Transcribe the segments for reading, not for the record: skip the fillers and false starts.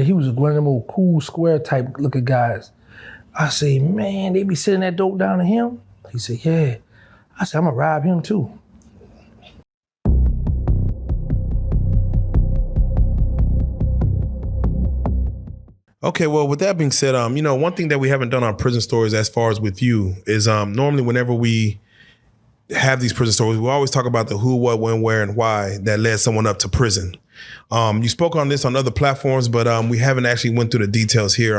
he was one of them old cool square type looking guys. I say, man, they be sending that dope down to him? He said, yeah. I said, I'm gonna rob him too. Okay, well, with that being said, one thing that we haven't done on prison stories as far as with you is normally whenever we have these prison stories, we always talk about the who, what, when, where, and why that led someone up to prison. You spoke on this on other platforms, but we haven't actually went through the details here.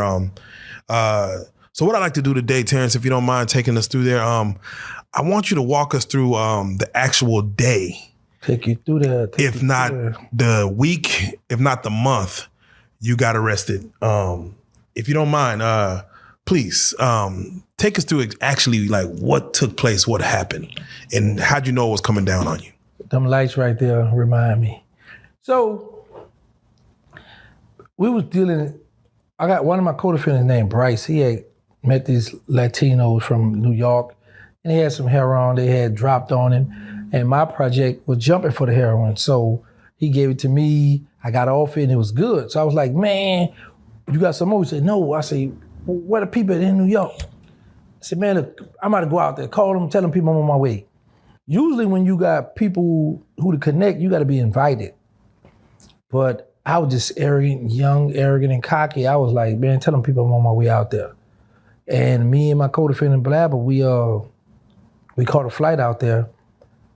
So what I'd like to do today, Terrance, if you don't mind taking us through there, I want you to walk us through the actual day. Take you through there. If not the week, if not the month, you got arrested. If you don't mind, please take us through actually like what took place, what happened, and how'd you know it was coming down on you? Them lights right there remind me. So we was dealing, I got one of my co-defendants named Bryce. He had met these Latinos from New York, and he had some heroin they had dropped on him, and my project was jumping for the heroin. So he gave it to me, I got off it, and it was good. So I was like, man, you got some more? He said, no. I said, where the people in New York? I said, man, look, I'm about to go out there, call them, tell them people I'm on my way. Usually when you got people who to connect, you got to be invited. But I was just young, arrogant, and cocky. I was like, man, tell them people I'm on my way out there. And me and my co-defendant Blabber, we caught a flight out there,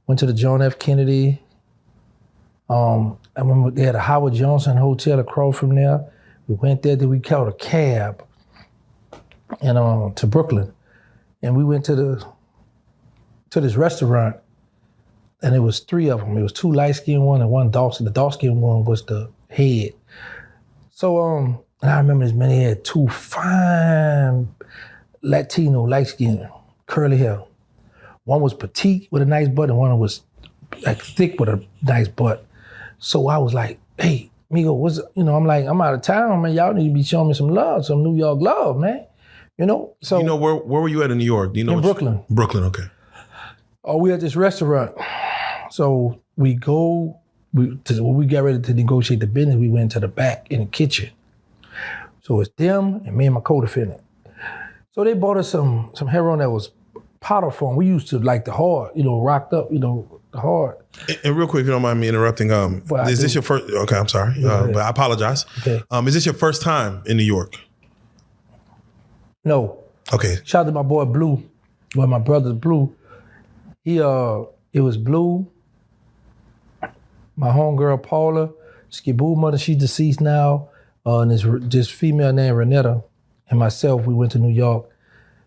went to the John F. Kennedy. I remember they had a Howard Johnson hotel across from there. We went there, then we caught a cab and to Brooklyn. And we went to this restaurant, and it was three of them. It was two light-skinned one and one dark-skinned. The dark-skinned one was the head. So and I remember this man, he had two fine Latino light-skinned, curly hair. One was petite with a nice butt, and one was like thick with a nice butt. So I was like, hey, Migo, I'm like, I'm out of town, man. Y'all need to be showing me some love, some New York love, man. So where were you at in New York? Do you know? In Brooklyn. Brooklyn, okay. Oh, we at this restaurant. So we when we got ready to negotiate the business, we went to the back in the kitchen. So it's them and me and my co-defendant. So they bought us some heroin that was powder form. We used to like the hard, rocked up, the hard. And real quick, if you don't mind me interrupting, is this your first? Okay, I'm sorry, but I apologize. Okay. Is this your first time in New York? No. Okay. Shout out to my boy Blue. Well, my brother Blue. It was Blue, my homegirl Paula, Skiboo mother, she's deceased now, and this female named Renetta, and myself, we went to New York.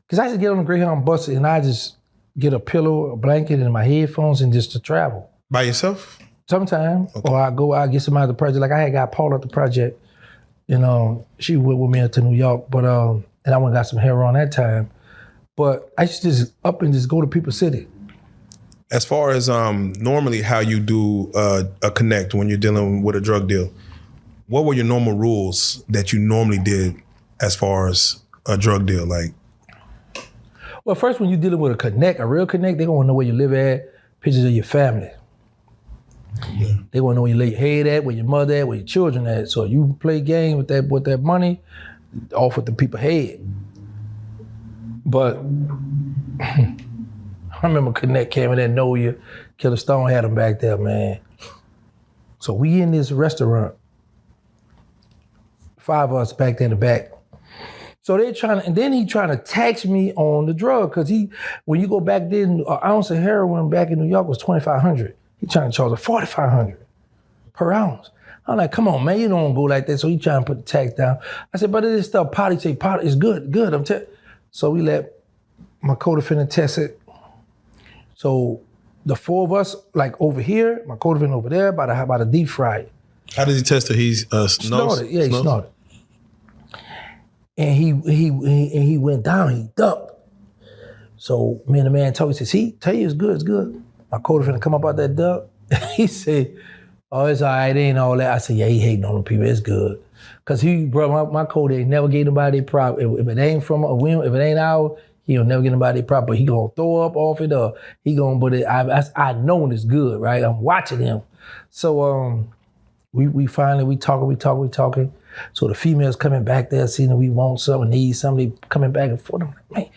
Because I just get on the Greyhound bus and I just get a pillow, a blanket, and my headphones and just to travel. By yourself? Sometimes, okay. Or I get somebody at the project. Like I had got Paula at the project, she went with me to New York, but and I went and got some heroin that time. But I used to just up and just go to People's City. As far as normally how you do a connect when you're dealing with a drug deal, what were your normal rules that you normally did as far as a drug deal? Like, well, first when you're dealing with a real connect, they gonna know where you live at, pictures of your family. Yeah. They wanna know where you lay your head at, where your mother at, where your children at. So you play game with that money, off with the people's head. But I remember Connect came in there, know you. Killer Stone had him back there, man. So we in this restaurant, 5 of us back there in the back. So they and then he trying to tax me on the drug, because when you go back then, an ounce of heroin back in New York was $2,500. He trying to charge $4,500 per ounce. I'm like, come on, man, you don't go like that. So he trying to put the tax down. I said, but this stuff, potty is good. So we let my co-defendant test it. So the four of us, like over here, my co-defendant over there, by the deep fry. How did he test it? He's snorted. Yeah, he snorted. And he went down, he ducked. So me and the man told me, he says, tell you it's good. My co-defendant come up out that duck. He said, oh, it's all right, it ain't all that. I said, yeah, he hating on them people, it's good. Cause my code ain't never gave nobody a prop. If it ain't from a win, if it ain't ours, he'll never get nobody a prop, but he gonna throw up off it or he gonna, but I know when it's good, right? I'm watching him. So we finally, we talking. So the females coming back there, seeing that we want something, need something, they coming back and forth. I'm like, man.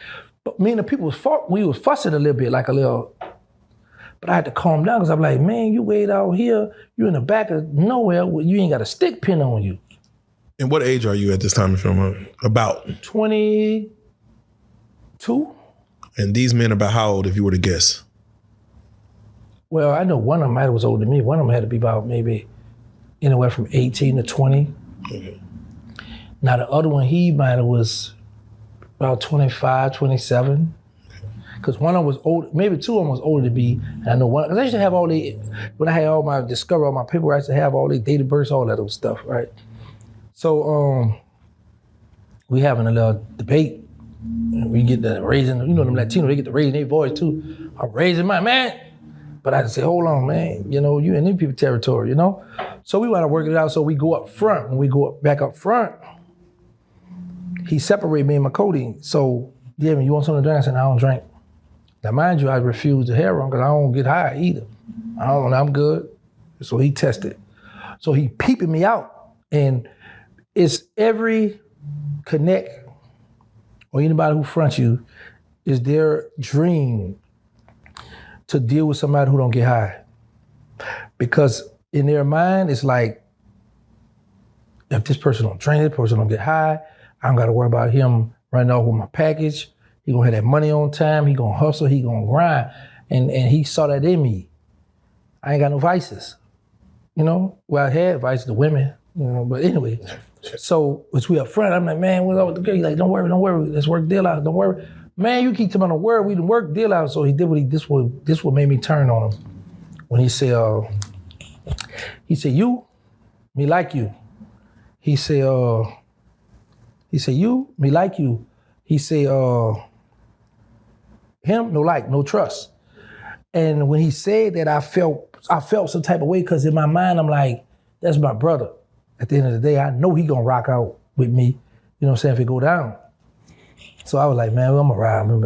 But me and the people we was fussing a little bit, like a little. But I had to calm down because I'm like, man, you wait out here, you in the back of nowhere, you ain't got a stick pin on you. And what age are you at this time, if you don't mind? About 22. And these men about how old, if you were to guess? Well, I know one of them might was older than me. One of them had to be about maybe anywhere from 18 to 20. Okay. Now the other one, he might have was about 25, 27. Because one of them was old, maybe two of them was older than me. And I know one, because I used to have all the, when I had all my discover, all my paperwork, I used to have all the date of birth, all that other stuff, right? So we having a little debate. And we get the raising, you know them Latinos, they get the raising their voice too. I'm raising my man. But I just say, hold on, man. You know, you in them people territory, you know? So we want to work it out. So we go up front. When we go back up front, he separated me and my codeine. So, yeah, man, you want something to drink? I said, no, I don't drink. Now, mind you, I refuse the heroin because I don't get high either. I'm good. So he tested. So he peeping me out. And it's every connect or anybody who fronts you is their dream to deal with somebody who don't get high. Because in their mind, it's like, if this person don't drink, this person don't get high, I don't gotta worry about him running off with my package. He gonna have that money on time, he gonna hustle, he gonna grind. And he saw that in me. I ain't got no vices. You know, well, I had vices to women, you know, but anyway. So as we up front, I'm like, man, what's up with the girl? He's like, don't worry, let's work deal out, don't worry. Man, you keep telling me, don't worry, we didn't work deal out. So he did this what made me turn on him. When he said, you, me like you. He said, you, me like you. He said, him, no like, no trust. And when he said that, I felt some type of way because in my mind, I'm like, that's my brother. At the end of the day, I know he gonna rock out with me, you know what I'm saying, if it go down. So I was like, man, I'm gonna rob him.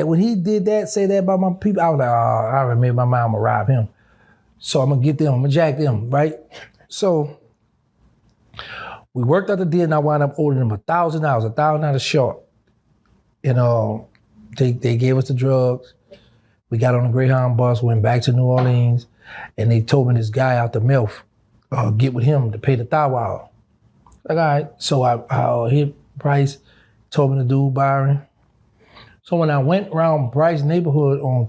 When he did that, say that about my people, I was like, oh, I remember my mind, I'm gonna rob him. So I'm gonna get them, I'm gonna jack them, right? So we worked out the deal and I wound up owing them $1,000 short. And they gave us the drugs. We got on the Greyhound bus, went back to New Orleans, and they told me this guy out the MILF, get with him to pay the thigh wire. Like, all right. So I hit Bryce, told me to do Byron. So when I went around Bryce's neighborhood on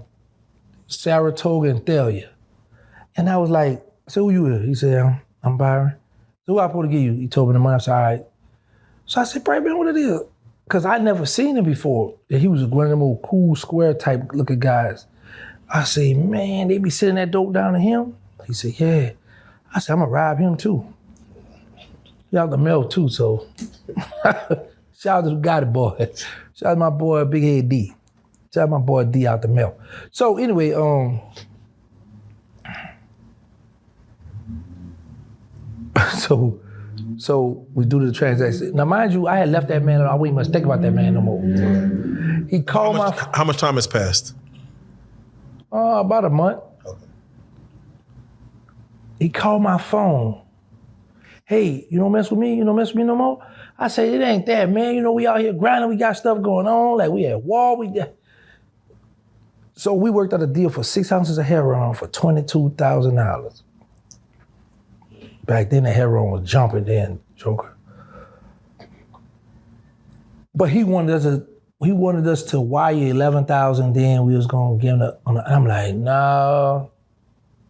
Saratoga and Thalia, and I was like, I said, who you is? He said, I'm Byron. So who I supposed to give you? He told me the money. I said, all right. So I said, Bryce, man, what it is? Because I never seen him before. And he was one of them old cool square type looking guys. I said, man, they be sending that dope down to him? He said, yeah. I said, I'm gonna rob him too. He out the mail too, so. Shout out to the Gotti boy. Shout out to my boy Big Head D. Shout out to my boy D out the mail. So anyway, so we do the transaction. Now mind you, I had left that man, I wouldn't much think about that man no more. He called How much time has passed? About a month. Okay. He called my phone. Hey, you don't mess with me? You don't mess with me no more? I said, it ain't that, man. You know, we out here grinding. We got stuff going on. Like, we at war. So we worked out a deal for 6 ounces of heroin for $22,000. Back then, the heroin was jumping then, Joker. But he wanted us to wire 11,000. Then we was gonna give him I'm like, no,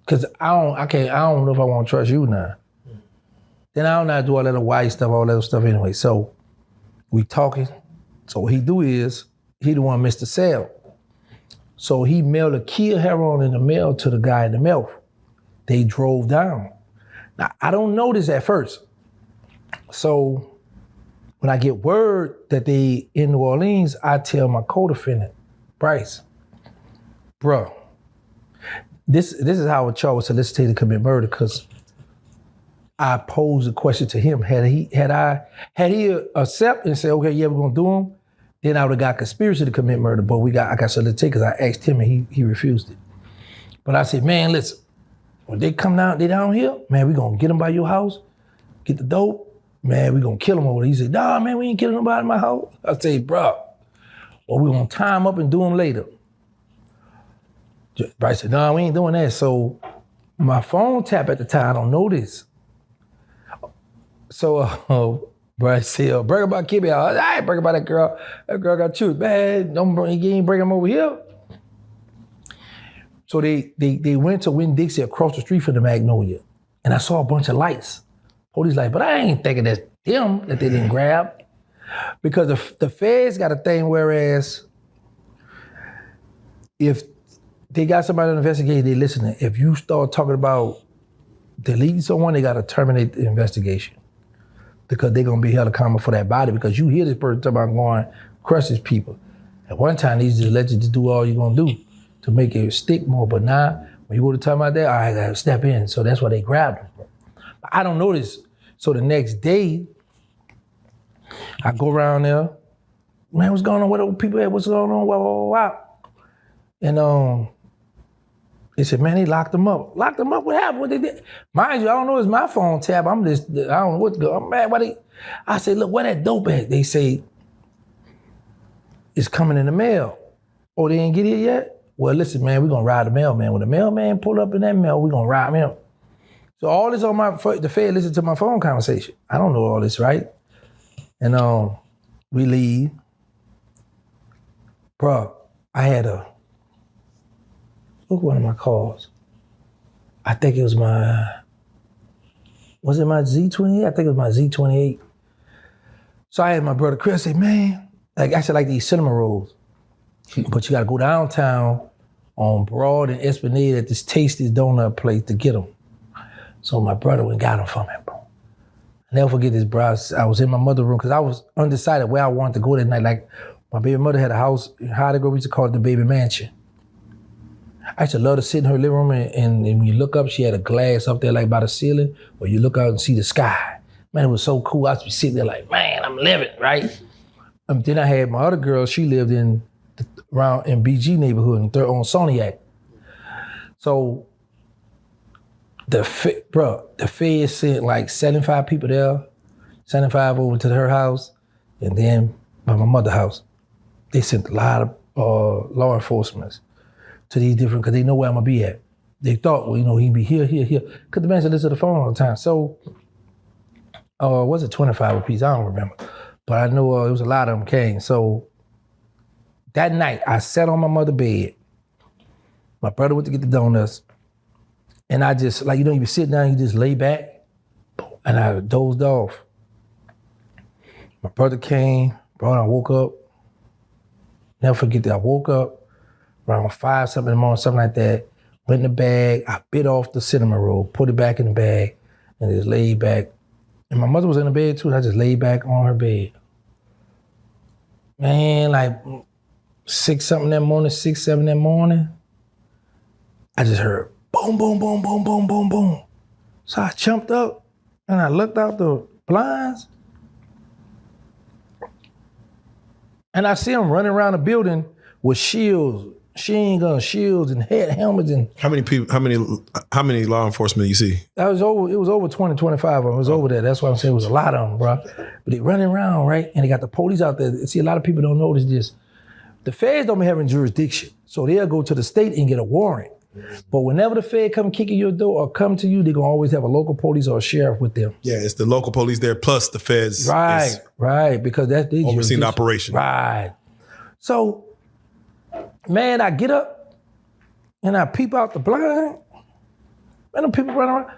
because I don't know if I want to trust you now. Then I don't know how to do all that white stuff, all that stuff anyway. So we talking. So what he do is, he the one missed the sale. So he mailed a key of heroin in the mail to the guy in the MILF. They drove down. Now, I don't know this at first. So when I get word that they in New Orleans, I tell my co-defendant, Bryce, bro, this is how a charge was solicited to commit murder, because I posed a question to him. Had he accept and say, okay, yeah, we're gonna do him, then I would have got conspiracy to commit murder, but I got solicited because I asked him and he refused it. But I said, man, listen, when they come down, they down here, man, we gonna get them by your house, get the dope, man, we gonna kill him over there. He said, nah, man, we ain't killing nobody in my house. I say, bro, or we gonna tie him up and do him later. Bryce said, nah, we ain't doing that. So my phone tap at the time, I don't know this. So Bryce said, bring about Kimmy out. I ain't bring about that girl. That girl got chewed. Man, you ain't bring him over here. So they went to Winn-Dixie across the street from the Magnolia. And I saw a bunch of lights, police lights, but I ain't thinking that's them that they didn't grab. Because the feds got a thing whereas if they got somebody to investigate, they listening. If you start talking about deleting someone, they got to terminate the investigation because they're going to be held accountable for that body because you hear this person talking about going crush these people. At one time, they just let you just do all you're going to do to make it stick more. But now, when you go to time out there, I got to step in. So that's why they grabbed him. I don't know this. So the next day, I go around there. Man, what's going on? What are people at? What's going on? Wow. And they said, man, they locked them up. Locked them up? What happened? What they did? Mind you, I don't know. It's my phone tab. I don't know what's going on. I'm mad. I say, look, where that dope at? They say, it's coming in the mail. Oh, they ain't get it yet? Well, listen, man, we're going to ride the mailman. When the mailman pull up in that mail, we're going to ride him. So all this on the Fed listen to my phone conversation. I don't know all this, right? And we leave. Bro, I had look, one of my calls. I think it was was it my Z28? I think it was my Z28. So I had my brother Chris say, man, I said like these cinema rolls, but you gotta go downtown on Broad and Esplanade at this Tasty's donut place to get them. So my brother went and got them for me, bro. I'll never forget this, bro. I was in my mother's room because I was undecided where I wanted to go that night. Like my baby mother had a house in Heidelberg, we used to call it the baby mansion. I used to love to sit in her living room and when you look up, she had a glass up there like by the ceiling, or you look out and see the sky. Man, it was so cool. I used to be sitting there like, man, I'm living, right? Then I had my other girl, she lived around in BG neighborhood on Soniac. So the Fed sent like 75 people there, 75 over to her house, and then by my mother's house. They sent a lot of law enforcement to these different, because they know where I'm gonna be at. They thought, well, he'd be here. Because the man said listen to the phone all the time. So, was it 25 apiece? I don't remember. But I know it was a lot of them came. So that night, I sat on my mother's bed. My brother went to get the donuts. And I just, like, you sit down, you just lay back. And I dozed off. My brother came, bro, and I woke up. Never forget that. I woke up around 5 something in the morning, something like that. Went in the bag, I bit off the cinnamon roll, put it back in the bag, and just laid back. And my mother was in the bed too, and I just laid back on her bed. Man, like 6 something that morning, 6, 7 that morning, I just heard boom, boom, boom, boom, boom, boom, boom. So I jumped up and I looked out the blinds and I see them running around the building with shields, machine guns, shields, and helmets. And how many people? How many law enforcement you see? It was over 20, 25 of them. It was over there. That's why I'm saying it was a lot of them, bro. But they running around, right? And they got the police out there. See, a lot of people don't notice this. The feds don't be having jurisdiction, so they'll go to the state and get a warrant. But whenever the Fed come kicking your door or come to you, they're gonna always have a local police or a sheriff with them. Yeah, it's the local police there plus the feds. Right, because that's the overseeing the operation. Right. So, man, I get up and I peep out the blind. And the people running around.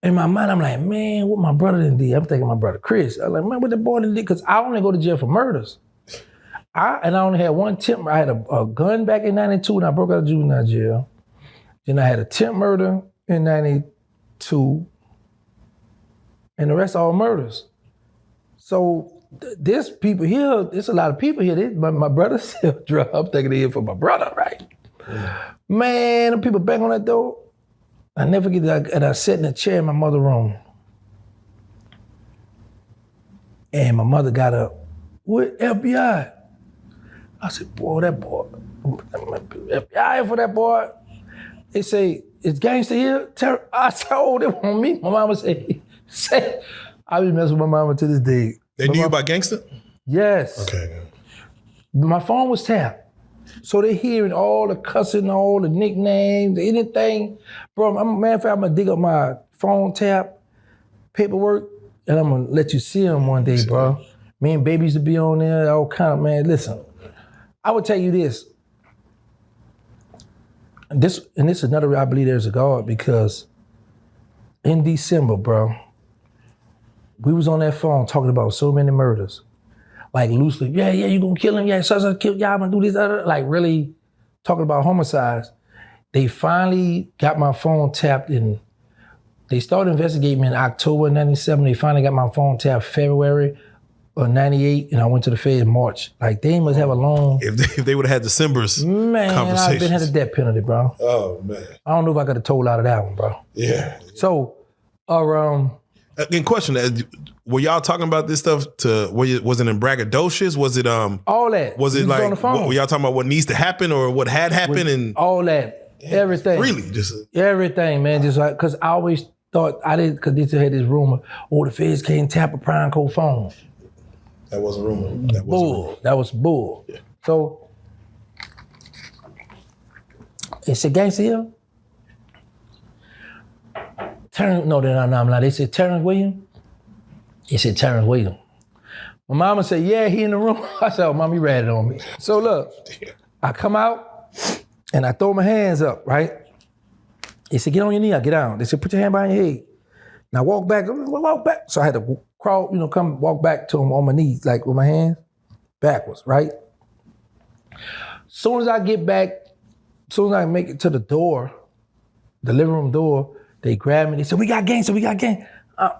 In my mind, I'm like, man, what my brother done did? I'm thinking my brother Chris. I'm like, man, what the boy done did? Because I only go to jail for murders. I only had one attempt. I had a gun back in 92 and I broke out of juvenile jail. Then I had a attempt murder in 92, and the rest all murders. So there's people here, there's a lot of people here. My brother still drug. I'm thinking they here for my brother, right? Man, the people bang on that door. I never forget that. And I sat in a chair in my mother's room. And my mother got up, what, FBI? I said, boy, that boy, FBI for that boy. They say, is Gangsta here? I said, oh, they want me. My mama say, I be messing with my mama to this day. They knew you about Gangsta? Yes. Okay. My phone was tapped. So they hearing all the cussing, all the nicknames, anything. Bro, matter of fact, I'm gonna dig up my phone tap, paperwork, and I'm gonna let you see them one day, bro. Me and babies to be on there, all kind of, man, listen. I would tell you this. This is another, I believe there's a God, because in December, bro, we was on that phone talking about so many murders. Like loosely, yeah, you gonna kill him, yeah, so kill y'all, I'm gonna do this, like really talking about homicides. They finally got my phone tapped in. They started investigating me in October 97. They finally got my phone tapped February of 98, and I went to the Fed in March. Like they must have a long. If they would have had December's man, conversations. I've been had a death penalty, bro. Oh man. I don't know if I could have told out of that one, bro. Yeah. So, in question, were y'all talking about this stuff was it in braggadocious? Was it all that. Was it like on the phone. were y'all talking about what needs to happen or what had happened and all that, everything. Really, just everything, man. Just like because I always thought because they had this rumor, the feds can't tap a prime code phone. That was a rumor. That was bull. Yeah. So it's a gangster here. No, I'm not. They said Terrance Williams. He said Terrance Williams. My mama said, yeah, he in the room. I said, oh, mom, you ratted on me. So look, I come out and I throw my hands up, right? They said, get on your knee, I get down. They said, put your hand behind your head. Now walk back. So I had to crawl, walk back to him on my knees, like with my hands backwards, right? Soon as I get back, soon as I make it to the door, the living room door, they grabbed me. They said, we got gang.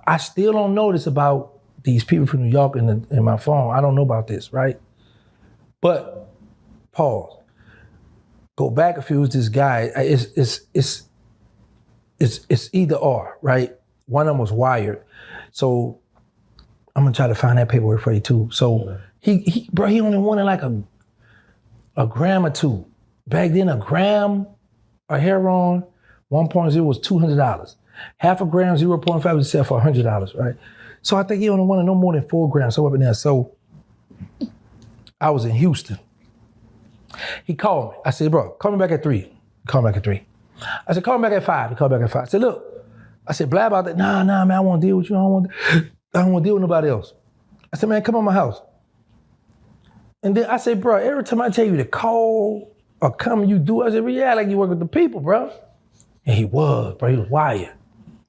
I still don't know this about these people from New York in my phone. I don't know about this, right? But pause. Go back a few. This guy. It's either or, right? One of them was wired. So I'm gonna try to find that paperwork for you too. So he only wanted like a gram or two. Back then, a gram of heroin, 1.0 was $200. Half a gram, 0.5 was sell for $100, right? So I think he only wanted no more than 4 grams, so up in there. So I was in Houston. He called me. I said, bro, call me back at 3. Call me back at 3. I said, call me back at 5. He called back at 5. I said, look. I said, blab about that. Nah, man, I want to deal with you. I don't want to deal with nobody else. I said, man, come on my house. And then I said, bro, every time I tell you to call or come, you do. I said, yeah, like you work with the people, bro. And he was, bro. He was wired.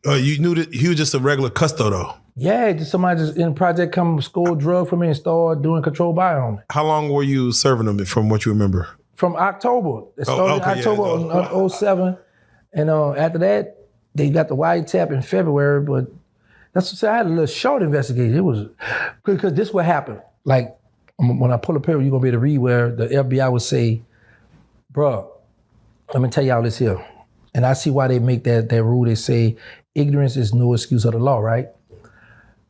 You knew that he was just a regular custo, though? Yeah, just somebody just in the project come score drug for me and start doing controlled buy on me. How long were you serving them from what you remember? From October. It started in October 07. And after that, they got the wiretap in February, but that's what I had a little short investigation. It was, because this what happened. Like, when I pull a paper, you're going to be able to read where the FBI would say, bro, let me tell y'all this here. And I see why they make that rule. They say ignorance is no excuse of the law, right?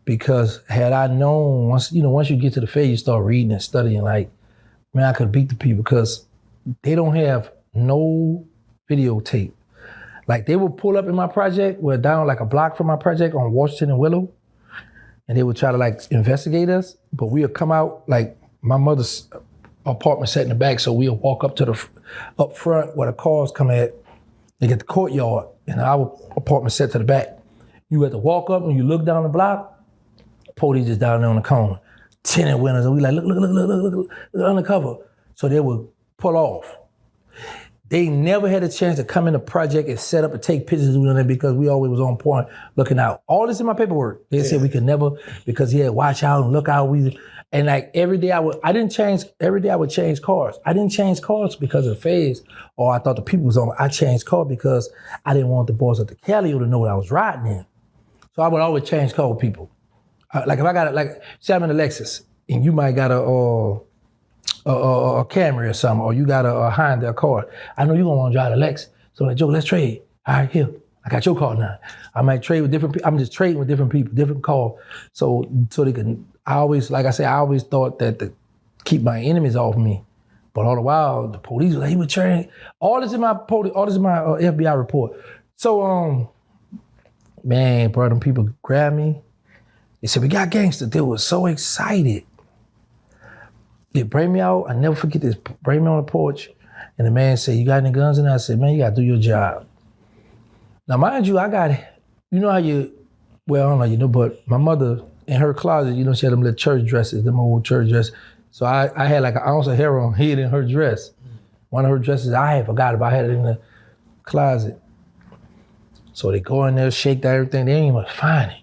Because had I known, once you get to the Fed, you start reading and studying, like, man, I could beat the people because they don't have no videotape. Like, they would pull up in my project, we're down like a block from my project on Washington and Willow, and they would try to like investigate us, but we would come out, like my mother's apartment sat in the back, so we'll walk up to up front where the cars come at. They get the courtyard, and our apartment set to the back. You had to walk up and you look down the block, police just down there on the corner, tenant windows, and we like, look undercover. So they would pull off. They never had a chance to come in the project and set up and take pictures and do that because we always was on point looking out. All this in my paperwork. They said we could never, because watch out and look out. And like every day I would change cars. I didn't change cars because of the Feds or I thought the people was on. I changed cars because I didn't want the boys at the Calio to know what I was riding in. So I would always change car with people. Like if I got say I'm in a Lexus and you might got a Camry or something, or you got a Honda, a car. I know you're gonna want to drive the Lex. So like, Joe, let's trade. All right, here. I got your car now. I might trade with different people. I'm just trading with different people, different cars. So they can, I always thought that to keep my enemies off me. But all the while, the police, he would trade. All this in my FBI report. So, man, bro, them people grabbed me, They said, we got gangsters. They were so excited. They bring me out. I never forget this. Bring me on the porch. And the man said, you got any guns in there? I said, man, you got to do your job. Now, mind you, I got, you know how you, well, I don't know, you know, but my mother, in her closet, you know, she had them little church dresses, them old church dresses. So I had like an ounce of heroin hid in her dress. One of her dresses, I had forgot about. I had it in the closet. So they go in there, shake that everything. They ain't even find it.